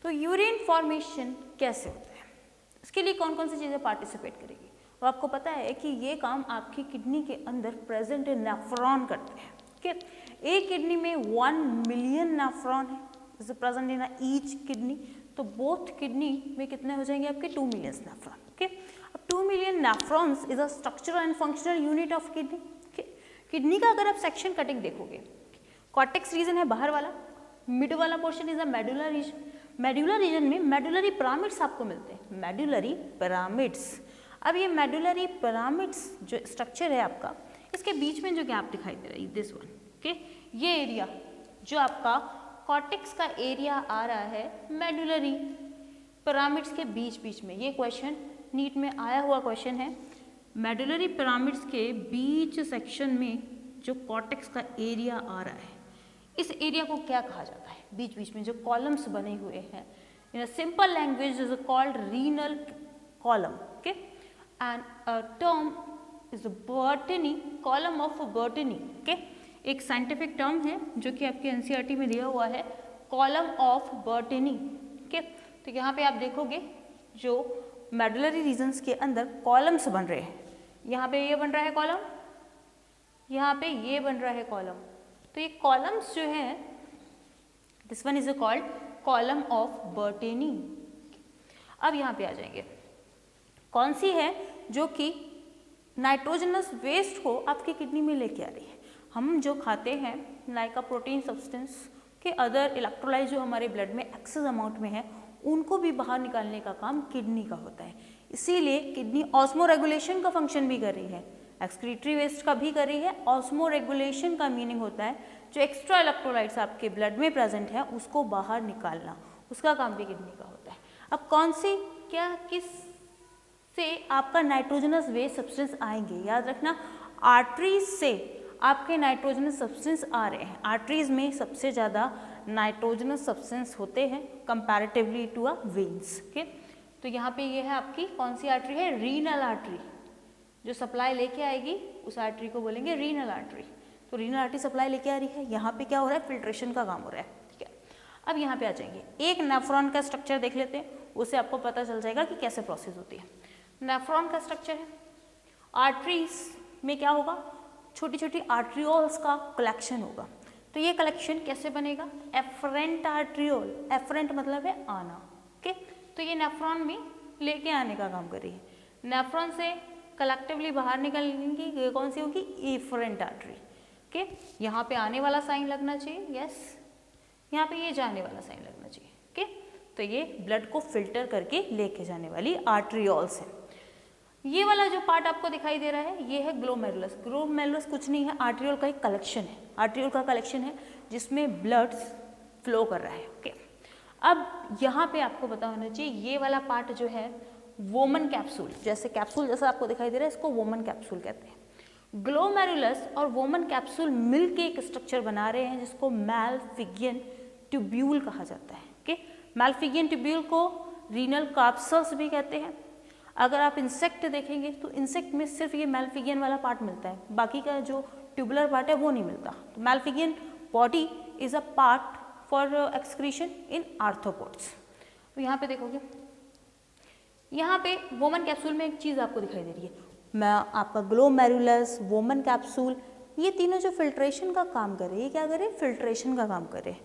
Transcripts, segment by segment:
तो urine formation कैसे होता है, इसके लिए कौन कौन सी चीज़ें पार्टिसिपेट करेगी? तो आपको पता है कि ये काम आपकी किडनी के अंदर प्रेजेंट नेफ्रॉन करते हैं। ठीक है, एक किडनी में 1 मिलियन नेफ्रॉन है is present in each kidney, तो बोथ किडनी में कितने हो जाएंगे आपके 2 मिलियन नेफ्रॉन। ओके, अब 2 million nephrons is a structural and functional unit of kidney. Kidney का अगर आप सेक्शन कटिंग देखोगे, कॉर्टेक्स रीजन है बाहर वाला, मिड वाला portion is a medullar region. Medullar region में मेडुलरी पिरामिड्स आपको मिलते हैं, मेडुलरी पिरामिड्स। अब ये मेडुलरी पिरामिड्स जो स्ट्रक्चर है आपका, इसके बीच में जो गैप दिखाई दे रहा है दिस वन, ओके, ये एरिया जो आपका कॉर्टेक्स का एरिया आ रहा है मेडुलरी पिरामिड्स के बीच बीच में, ये क्वेश्चन नीट में आया हुआ क्वेश्चन है। मेडुलरी पिरामिड्स के बीच सेक्शन में जो कॉर्टेक्स का एरिया आ रहा है, इस एरिया को क्या कहा जाता है? बीच बीच में जो कॉलम्स बने हुए हैं, in a simple language is called renal column. Okay, and a term is Bertini, column of Bertini. Okay, एक साइंटिफिक टर्म है जो कि आपके एनसीईआरटी में दिया हुआ है, कॉलम ऑफ बर्टनी। ओके, तो यहाँ पे आप देखोगे जो मेडुलरी रीजन्स के अंदर कॉलम्स बन रहे हैं, यहाँ पे ये बन रहा है कॉलम, यहाँ पे ये बन रहा है कॉलम, तो ये कॉलम्स जो हैं this one is called column of Bertini. अब यहाँ पे आ जाएंगे, कौन सी है जो कि नाइट्रोजनस वेस्ट को आपकी किडनी में लेके आ रही है? हम जो खाते हैं लाइक अ प्रोटीन सब्सटेंस के अदर इलेक्ट्रोलाइट जो हमारे ब्लड में एक्सेस अमाउंट में है, उनको भी बाहर निकालने का काम किडनी का होता है। इसीलिए किडनी ऑस्मो रेगुलेशन का फंक्शन भी कर रही है, एक्सक्रीटरी वेस्ट का भी कर रही है। ऑस्मो रेगुलेशन का मीनिंग होता है जो एक्स्ट्रा इलेक्ट्रोलाइट्स आपके ब्लड में प्रेजेंट है उसको बाहर निकालना, उसका काम भी किडनी का होता है। अब कौन सी क्या किस से आपका नाइट्रोजनस वेस्ट सब्सटेंस आएंगे, याद रखना आर्टरीज से आपके नाइट्रोजनस सब्सटेंस आ रहे हैं। आर्टरीज में सबसे ज़्यादा नाइट्रोजनस सब्सटेंस होते हैं comparatively to a veins. Okay, तो यहाँ पे ये है आपकी कौन सी आर्टरी है? रीनल आर्टरी, जो सप्लाई लेके आएगी उस आर्टरी को बोलेंगे रीनल आर्टरी। तो रीनल आर्टरी सप्लाई लेके आ रही है, यहाँ पे क्या हो रहा है? फिल्ट्रेशन का काम हो रहा है। ठीक है, अब यहाँ पे आ जाएंगे, एक नेफ्रॉन का स्ट्रक्चर देख लेते हैं, उससे आपको पता चल जाएगा कि कैसे प्रोसेस होती है। नेफ्रॉन का स्ट्रक्चर है, आर्टरीज में क्या होगा? छोटी छोटी आर्ट्रियोल्स का कलेक्शन होगा। तो ये कलेक्शन कैसे बनेगा? एफरेंट आर्ट्रियोल, एफरेंट मतलब है आना। ओके, तो ये नेफ्रॉन में लेके आने का काम कर रही है। नेफ्रॉन से कलेक्टिवली बाहर निकलने की कौन सी होगी? Efferent artery. ओके, यहाँ पे आने वाला साइन लगना चाहिए, यस, यहाँ पे ये जाने वाला साइन लगना चाहिए। ओके, तो ये ब्लड को फिल्टर करके लेके जाने वाली आर्ट्रियोल्स है। ये वाला जो पार्ट आपको दिखाई दे रहा है ये है ग्लोमेरुलस। ग्लोमेरुलस कुछ नहीं है, आर्ट्रियोल का एक कलेक्शन है, आर्ट्रियोल का कलेक्शन है जिसमें ब्लड फ्लो कर रहा है। ओके, अब यहाँ पे आपको पता होना चाहिए ये वाला पार्ट जो है वोमन कैप्सूल, जैसे कैप्सूल जैसा आपको दिखाई दे रहा है, इसको वोमन कैप्सूल कहते हैं। ग्लोमेरुलस और वोमन कैप्सूल मिलके एक स्ट्रक्चर बना रहे हैं जिसको मैलफिगियन ट्यूब्यूल कहा जाता है। ओके, मैलफिगियन ट्यूब्यूल को रीनल कार्पसल्स भी कहते हैं। अगर आप इंसेक्ट देखेंगे तो इंसेक्ट में सिर्फ ये मैलफिगियन वाला पार्ट मिलता है, बाकी का जो ट्यूबुलर पार्ट है वो नहीं मिलता। तो Malpighian body is a part for excretion in arthropods. तो यहाँ पे देखोगे, यहाँ पे वोमन कैप्सूल में एक चीज़ आपको दिखाई दे रही है, मैं आपका ग्लोमेरुलस, वोमन कैप्सूल, ये तीनों जो फिल्ट्रेशन का काम कर रहे हैं, ये क्या कर रहे हैं? फिल्ट्रेशन का काम कर रहे हैं।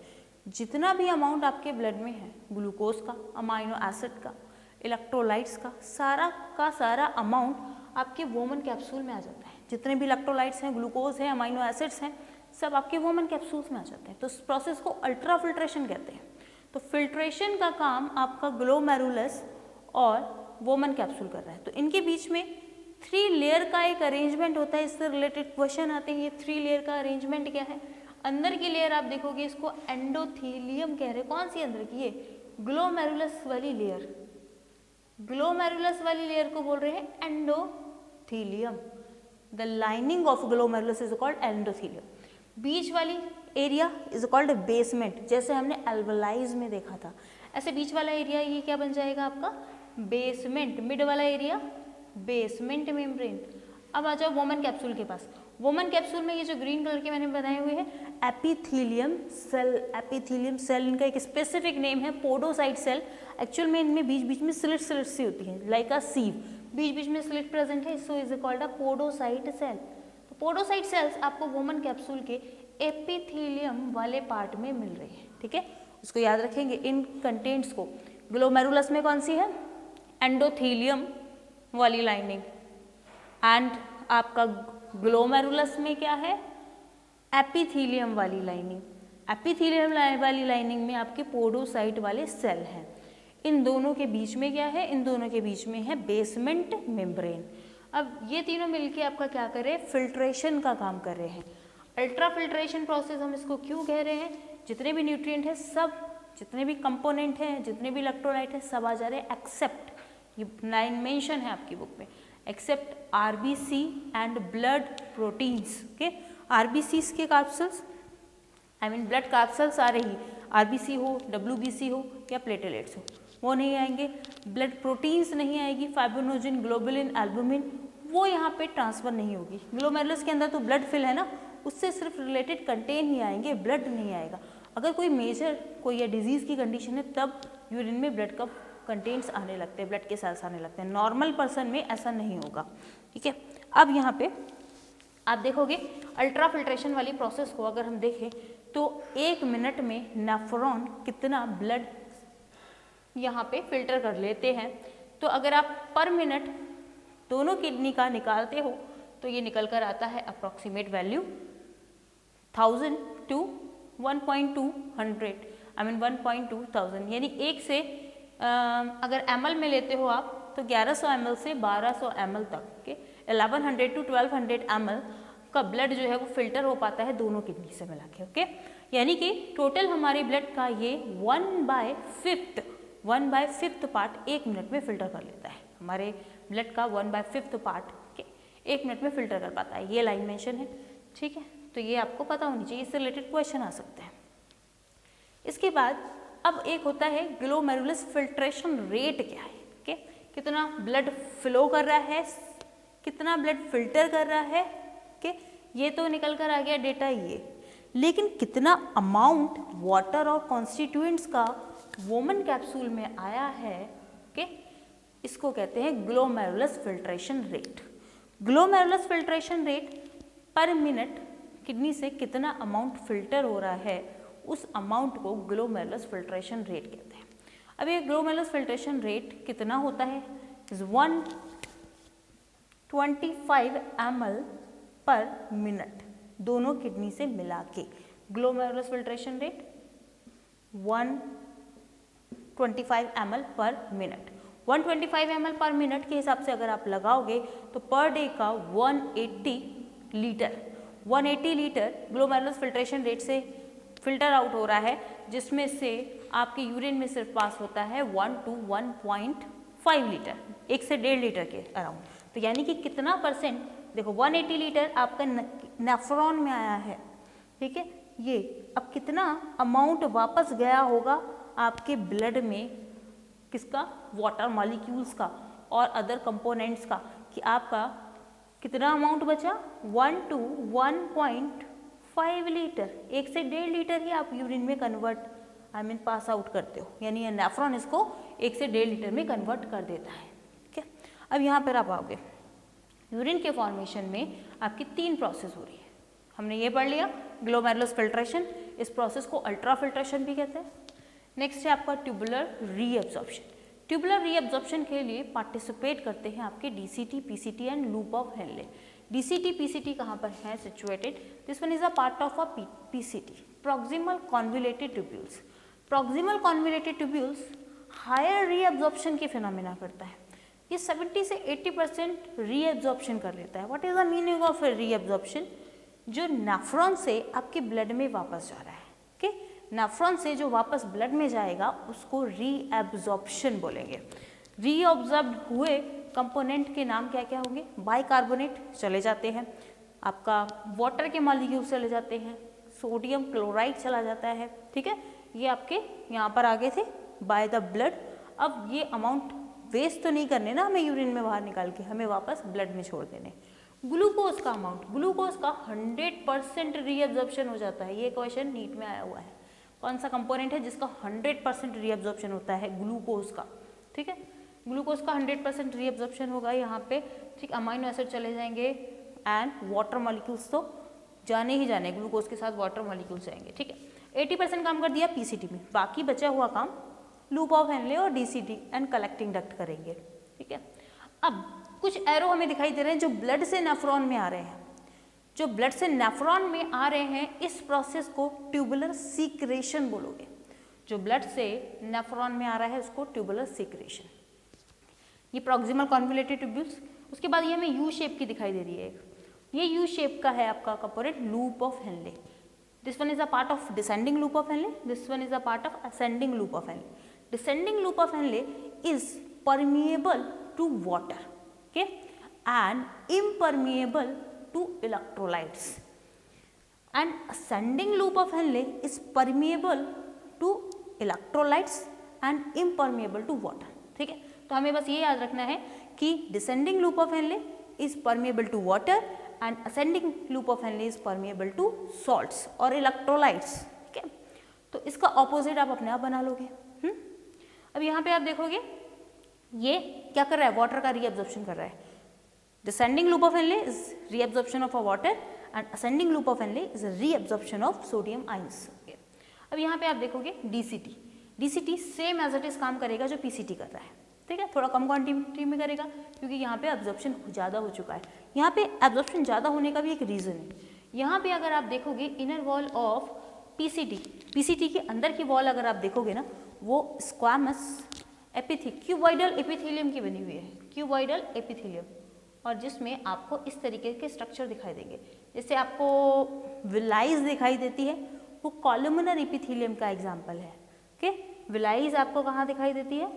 जितना भी अमाउंट आपके ब्लड में है, ग्लूकोज का, अमाइनो एसिड का, इलेक्ट्रोलाइट्स का सारा अमाउंट आपके वोमन कैप्सूल में आ जाता है। जितने भी इलेक्ट्रोलाइट्स हैं, ग्लूकोज है, अमाइनो एसिड्स हैं, सब आपके वोमन कैप्सूल्स में आ जाते हैं। तो इस प्रोसेस को अल्ट्रा फिल्ट्रेशन कहते हैं। तो फिल्ट्रेशन का काम आपका ग्लोमेरुलस और वोमन कैप्सूल कर रहा है। तो इनके बीच में 3 लेयर का एक अरेंजमेंट होता है, इससे रिलेटेड क्वेश्चन आते हैं। ये 3 लेयर का अरेंजमेंट क्या है? अंदर की लेयर आप देखोगे इसको एंडोथीलियम कह रहे हैं। कौन सी अंदर की? ये ग्लोमेरुलस वाली लेयर, ग्लोमेरुलस वाली लेयर को बोल रहे हैं endothelium. The lining of glomerulus is called endothelium. बीच वाली एरिया इज कॉल्ड बेसमेंट, जैसे हमने एल्वेलाइज में देखा था, ऐसे बीच वाला एरिया ये क्या बन जाएगा आपका? बेसमेंट। मिड वाला एरिया बेसमेंट मेम्ब्रेन। अब आ जाओ वोमन कैप्सूल के पास। वुमन कैप्सूल में ये जो ग्रीन कलर के मैंने बनाए हुए हैं एपिथेलियम सेल, एपिथेलियम सेल इनका एक स्पेसिफिक नेम है, पोडोसाइट सेल। एक्चुअल में इनमें बीच बीच में स्लिट सी होती है, लाइक अ सीव, बीच बीच में स्लिट प्रेजेंट है, so is called a podocyte cell. तो पोडोसाइट सेल्स आपको वुमन कैप्सूल के एपिथेलियम वाले पार्ट में मिल रही है, ठीक है, उसको याद रखेंगे। इन कंटेंट्स को ग्लोमेरुलस में कौन सी है, एंडोथेलियम वाली लाइनिंग, एंड आपका ग्लोमेरुलस में क्या है, एपिथेलियम वाली लाइनिंग। एपिथेलियम वाली लाइनिंग में आपके पोडोसाइट वाले सेल हैं। इन दोनों के बीच में क्या है, इन दोनों के बीच में है बेसमेंट मेम्ब्रेन। अब ये तीनों मिलके आपका क्या कर रहे हैं, फिल्ट्रेशन का काम कर रहे हैं। अल्ट्रा फिल्ट्रेशन प्रोसेस हम इसको क्यों कह रहे हैं, जितने भी न्यूट्रिएंट है सब, जितने भी कंपोनेंट हैं, जितने भी इलेक्ट्रोलाइट है सब आ जा रहे हैं एक्सेप्ट, ये लाइन मेंशन है आपकी बुक में, except RBC and blood proteins. Okay, RBC के capsules, I mean blood capsules आ रही, आरबीसी हो, डब्ल्यूबीसी हो या प्लेटलेट्स हो, वो नहीं आएंगे। ब्लड प्रोटीन्स नहीं आएगी, फाइब्रिनोजन, ग्लोबुलिन, एल्बुमिन, वो यहाँ पे ट्रांसफर नहीं होगी। ग्लोमेरुलस के अंदर तो ब्लड फिल है ना, उससे सिर्फ रिलेटेड कंटेन ही आएंगे, ब्लड नहीं आएगा। अगर कोई मेजर कोई या डिजीज़ की कंडीशन है तब यूरिन में ब्लड का कंटेंट्स आने लगते हैं, ब्लड के सेल्स आने लगते हैं। नॉर्मल पर्सन में ऐसा नहीं होगा, ठीक है। अब यहाँ पे आप देखोगे अल्ट्रा फिल्ट्रेशन वाली प्रोसेस को अगर हम देखें तो 1 मिनट में नेफ्रॉन कितना ब्लड यहाँ पे फिल्टर कर लेते हैं। तो अगर आप पर मिनट दोनों किडनी का निकालते हो तो ये निकल कर आता है approximate value 1000 to 1.200, I mean 1.2000, यानी 1 से अगर ml में लेते हो आप तो 1100 ml से 1200 ml तक के 1100 to 1200 ml का ब्लड जो है वो फिल्टर हो पाता है दोनों किडनी से मिला के। ओके, यानी कि टोटल हमारे ब्लड का ये 1/5 पार्ट 1 मिनट में फिल्टर कर लेता है। हमारे ब्लड का 1/5 पार्ट 1 मिनट में फिल्टर कर पाता है, ये लाइन मेंशन है, ठीक है। तो ये आपको पता होनी चाहिए, इससे रिलेटेड क्वेश्चन आ सकते हैं। इसके बाद अब एक होता है ग्लोमेरुलस फिल्ट्रेशन रेट क्या है, ओके, कितना ब्लड फ्लो कर रहा है, कितना ब्लड फिल्टर कर रहा है, ओके, ये तो निकल कर आ गया डेटा ये, लेकिन कितना अमाउंट वाटर और कॉन्स्टिट्यूएंट्स का वुमन कैप्सूल में आया है, ओके, इसको कहते हैं glomerulus filtration rate. Glomerulus filtration rate पर मिनट किडनी से कितना अमाउंट फिल्टर हो रहा है, उस अमाउंट को ग्लोमेरुलस फिल्ट्रेशन रेट कहते हैं। अब ये ग्लोमेरुलस फिल्ट्रेशन रेट कितना होता है, 125 ml पर मिनट दोनों किडनी से मिला के। ग्लोमेरुलस फिल्ट्रेशन रेट 125 ml पर मिनट। 125 ml पर मिनट के हिसाब से अगर आप लगाओगे तो पर डे का 180 लीटर ग्लोमेरुलस फिल्ट्रेशन रेट से फिल्टर आउट हो रहा है, जिसमें से आपके यूरिन में सिर्फ पास होता है 1 to 1.5 लीटर, 1 से 1.5 लीटर के अराउंड। तो यानी कि कितना परसेंट, देखो 180 लीटर आपका नेफ्रॉन में आया है, ठीक है, ये अब कितना अमाउंट वापस गया होगा आपके ब्लड में, किसका, वाटर मॉलिक्यूल्स का और अदर कंपोनेंट्स का, कि आपका कितना अमाउंट बचा, 1 to 1.5 लीटर, 1 से 1.5 लीटर ही आप यूरिन में convert, I mean pass out करते हो, यानी ये नेफ्रॉन इसको 1 से 1.5 लीटर में कन्वर्ट कर देता है, ठीक है। अब यहाँ पर आप आओगे, यूरिन के फॉर्मेशन में आपकी 3 प्रोसेस हो रही है, हमने ये पढ़ लिया ग्लोमेरुलस फिल्ट्रेशन, इस प्रोसेस को अल्ट्रा फिल्ट्रेशन भी कहते हैं। नेक्स्ट है आपका ट्यूबुलर रीएब्जॉर्प्शन। ट्यूबुलर रीएब्जॉर्प्शन के लिए पार्टिसिपेट करते हैं आपके DCT, PCT and loop of Henle. DCT, PCT कहाँ पर है situated, this one is a part of a PCT, proximal convoluted tubules. Proximal convoluted tubules higher reabsorption के फिनोमेना करता है, ये 70 से 80% रीएब्जॉर्प्शन कर लेता है। What is the meaning of reabsorption, जो नेफ्रॉन से आपके ब्लड में वापस जा रहा है, ओके, नेफ्रॉन से जो वापस ब्लड में जाएगा उसको रीएब्जॉर्प्शन बोलेंगे। रीअब्जॉर्ब्ड हुए कंपोनेंट के नाम क्या क्या होंगे, बाइकार्बोनेट चले जाते हैं, आपका वाटर के मॉलिक्यूल चले जाते हैं, सोडियम क्लोराइड चला जाता है, ठीक है, ये आपके यहाँ पर आगे थे बाय द ब्लड। अब ये अमाउंट वेस्ट तो नहीं करने ना हमें यूरिन में बाहर निकाल के, हमें वापस ब्लड में छोड़ देने। ग्लूकोज का अमाउंट, ग्लूकोज का 100% रीअब्जॉर्प्शन हो जाता है। ये क्वेश्चन नीट में आया हुआ है। कौन सा कंपोनेंट है जिसका 100% रीअब्जॉर्प्शन होता है? ग्लूकोज का। ठीक है, ग्लूकोज का 100% रीअब्जॉर्प्शन होगा यहाँ पे। ठीक, अमाइनो एसिड चले जाएंगे एंड वाटर मॉलिक्यूल्स तो जाने ही जाने, ग्लूकोज के साथ वाटर मॉलिक्यूल्स जाएंगे। ठीक है, 80% काम कर दिया पीसीटी में, बाकी बचा हुआ काम लूप ऑफ हेनले और डीसीटी एंड कलेक्टिंग डक्ट करेंगे। ठीक है, अब कुछ एरो हमें दिखाई दे रहे हैं जो ब्लड से नेफ्रॉन में आ रहे हैं। जो ब्लड से नेफ्रॉन में आ रहे हैं, इस प्रोसेस को ट्यूबुलर सीक्रेशन बोलोगे। जो ब्लड से नेफ्रॉन में आ रहा है उसको ट्यूबुलर सीक्रेशन। ये प्रॉक्सिमल कॉन्वोल्यूटेड ट्यूब्यूल्स। उसके बाद ये हमें यू शेप की दिखाई दे रही है एक, ये यू शेप का है आपका component loop of Henle. This one is a part of descending loop of Henle, this one is a part of ascending loop of Henle. Descending loop of Henle is permeable to water, okay, and impermeable to electrolytes, and ascending loop of Henle is permeable to electrolytes and impermeable to water। ठीक है, तो हमें बस ये याद रखना है कि descending loop of Henle is permeable to water and ascending loop of Henle is permeable to salts और electrolytes। ठीक है, तो इसका ऑपोजिट आप अपने आप बना लोगे। अब यहाँ पे आप देखोगे ये क्या कर रहा है? वाटर का रीअब्जॉर्प्शन कर रहा है। Descending loop of Henle is reabsorption of a water and ascending loop of Henle is reabsorption of sodium ions. अब यहाँ पे आप देखोगे DCT, DCT same as it is काम करेगा जो पीसीटी कर रहा है। ठीक है, थोड़ा कम क्वांटिटी में करेगा क्योंकि यहाँ पे एब्जॉर्प्शन ज़्यादा हो चुका है। यहाँ पे एब्जॉर्प्शन ज़्यादा होने का भी एक रीज़न है। यहाँ पे अगर आप देखोगे inner wall of PCT, PCT के अंदर की वॉल अगर आप देखोगे ना, वो स्क्वामस क्यूबॉइडल एपिथेलियम की बनी हुई है, क्यूबॉइडल एपिथेलियम, और जिसमें आपको इस तरीके के स्ट्रक्चर दिखाई देंगे। जैसे आपको विलाइज दिखाई देती है, वो कॉलमनर एपिथेलियम का एग्जाम्पल है। ओके, विलाइज आपको कहाँ दिखाई देती है?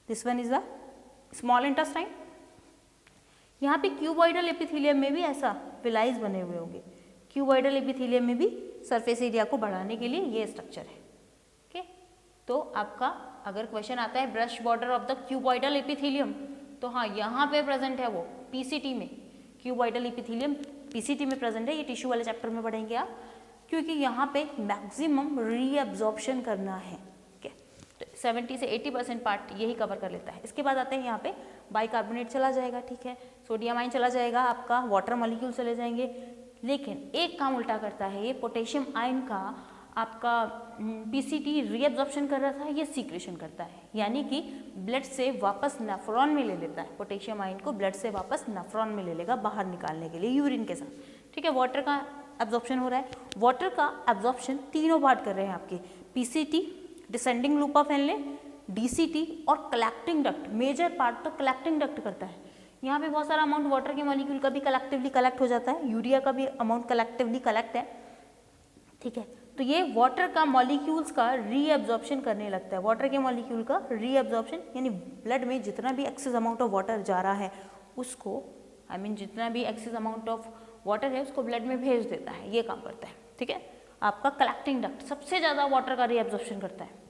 This one is the small intestine. यहाँ पे क्यूबॉइडल एपिथेलियम में भी ऐसा विलाइज बने हुए होंगे। क्यूबॉइडल एपिथेलियम में भी सरफेस एरिया को बढ़ाने के लिए ये स्ट्रक्चर है। ओके, तो आपका अगर क्वेश्चन आता है brush border of the cuboidal epithelium, तो हाँ यहाँ पे प्रेजेंट है वो पीसीटी में। क्यूबॉइडल एपिथेलियम पीसीटी में प्रेजेंट है, ये टिश्यू वाले चैप्टर में पढ़ेंगे आप, क्योंकि यहाँ पे मैक्सिमम रीअब्जॉर्प्शन करना है। ठीक है, तो 70 से 80% पार्ट यही कवर कर लेता है। इसके बाद आते हैं यहाँ पे बाइकार्बोनेट चला जाएगा। ठीक है, सोडियम आयन चला जाएगा, आपका वाटर मॉलिक्यूल चले जाएंगे, लेकिन एक काम उल्टा करता है ये। पोटेशियम आयन का आपका पीसीटी रीअब्जॉर्प्शन कर रहा था, ये सीक्रेशन करता है, यानी कि ब्लड से वापस नेफ्रॉन में ले लेता है। पोटेशियम आयन को ब्लड से वापस नेफ्रॉन में ले लेगा बाहर निकालने के लिए यूरिन के साथ। ठीक है, वाटर का एब्जॉर्प्शन हो रहा है। वाटर का एब्जॉर्प्शन तीनों पार्ट कर रहे हैं आपके, PCT, descending loop of Henle, DCT और कलेक्टिंग डक्ट। मेजर पार्ट तो कलेक्टिंग डक्ट करता है। यहाँ पे बहुत सारा अमाउंट वाटर के मॉलिक्यूल का भी कलेक्टिवली कलेक्ट हो जाता है, यूरिया का भी अमाउंट कलेक्टिवली कलेक्ट है। ठीक है, तो ये वाटर का मॉलिक्यूल्स का रीअब्जॉर्प्शन करने लगता है। वाटर के मॉलिक्यूल का रीअब्जॉर्प्शन यानी ब्लड में जितना भी एक्सेस अमाउंट ऑफ वाटर जा रहा है उसको, जितना भी एक्सेस अमाउंट ऑफ वाटर है उसको ब्लड में भेज देता है, ये काम करता है। ठीक है, आपका कलेक्टिंग डक्ट सबसे ज़्यादा वाटर का रीअब्जॉर्प्शन करता है।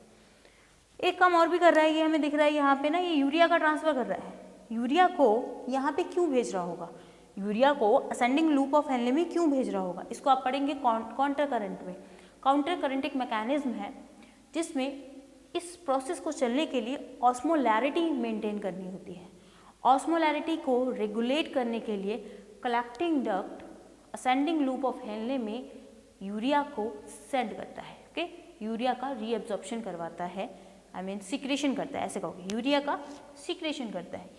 एक काम और भी कर रहा है, ये हमें दिख रहा है यहाँ पे ना, ये यूरिया का ट्रांसफर कर रहा है। यूरिया को यहाँ पे क्यों भेज रहा होगा? यूरिया को असेंडिंग लूप ऑफ हेनले में क्यों भेज रहा होगा? इसको आप पढ़ेंगे काउंटर करंट में। काउंटर करंट एक मैकेनिज्म है जिसमें इस प्रोसेस को चलने के लिए ऑस्मोलैरिटी मेंटेन करनी होती है। ऑस्मोलैरिटी को रेगुलेट करने के लिए collecting duct ascending loop of Henle में यूरिया को सेंड करता है। ओके, यूरिया का रीअब्जॉर्प्शन करवाता है, सीक्रेशन करता है, ऐसे कहोगे, यूरिया का सीक्रेशन करता है।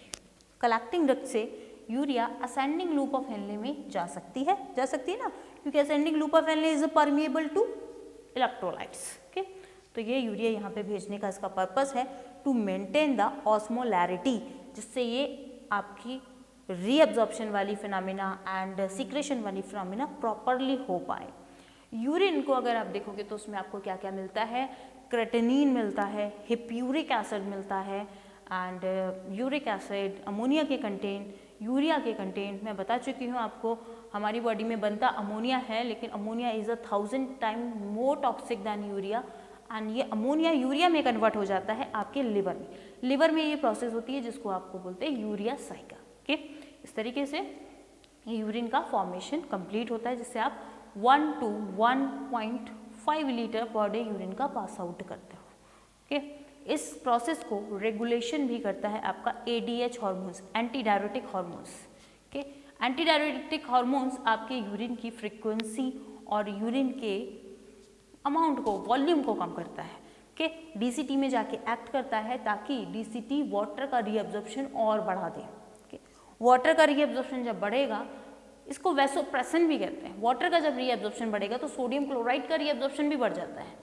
कलेक्टिंग डक्ट से urea ascending loop of Henle में जा सकती है ना, क्योंकि ascending loop of Henle is permeable to electrolytes. Okay, तो ये यूरिया यहाँ पे भेजने का इसका पर्पस है टू मेंटेन द ऑस्मोलैरिटी, जिससे ये आपकी रीअब्जॉर्प्शन वाली फिनोमिना एंड सीक्रेशन वाली फिनोमिना प्रॉपरली हो पाए। यूरिन को अगर आप देखोगे तो उसमें आपको क्या क्या मिलता है? क्रेटिनिन मिलता है, हिप्यूरिक एसिड मिलता है एंड यूरिक एसिड, अमोनिया के कंटेंट, यूरिया के कंटेंट। मैं बता चुकी हूँ आपको, हमारी बॉडी में बनता अमोनिया है, लेकिन ammonia is 1000 time more toxic than urea, and ये अमोनिया यूरिया में कन्वर्ट हो जाता है आपके लिवर में। लिवर में ये प्रोसेस होती है जिसको आपको बोलते हैं यूरिया साइकिल। ओके, इस तरीके से यूरिन का फॉर्मेशन कंप्लीट होता है, जिससे आप 1 to 1.5 litre per day urine का पास आउट करते हो। ओके, इस प्रोसेस को रेगुलेशन भी करता है आपका ADH hormones, anti diuretic hormones. Okay, anti diuretic hormones आपके यूरिन की फ्रीक्वेंसी और यूरिन के अमाउंट को, वॉल्यूम को कम करता है। ओके, DCT में जाके एक्ट करता है ताकि DCT वाटर का रीअब्जॉर्प्शन और बढ़ा दे। ओके, वाटर का रीअब्जॉर्प्शन जब बढ़ेगा, इसको वैसोप्रेसन भी कहते हैं। वाटर का जब रीअब्जॉर्प्शन बढ़ेगा तो सोडियम क्लोराइड का रीअब्जॉर्प्शन भी बढ़ जाता है,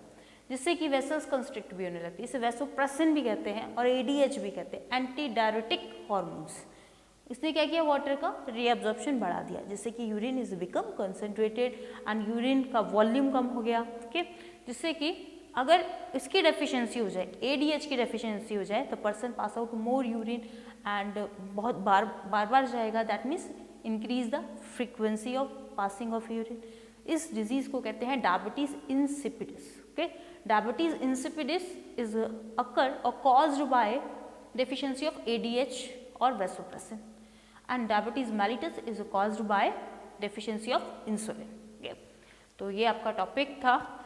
जिससे कि वेसल्स कंस्ट्रिक्ट भी होने लगती है। इसे वैसोप्रेसन भी कहते हैं और ADH भी कहते हैं, एंटी डायरेटिक हार्मोन्स। इसने क्या किया, वाटर का रीअब्जॉर्प्शन बढ़ा दिया, जिससे कि urine is become concentrated and urine का वॉल्यूम कम हो गया। ओके, जिससे कि अगर इसकी डेफिशिएंसी हो जाए, ADH की डेफिशिएंसी हो जाए, तो person pass out more urine and बहुत बार जाएगा। That means increase the frequency of passing of urine. इस डिजीज को कहते हैं diabetes insipidus. Okay, diabetes insipidus is occur और caused by deficiency of ADH और vasopressin, and diabetes mellitus is caused by deficiency of insulin. तो ये आपका topic था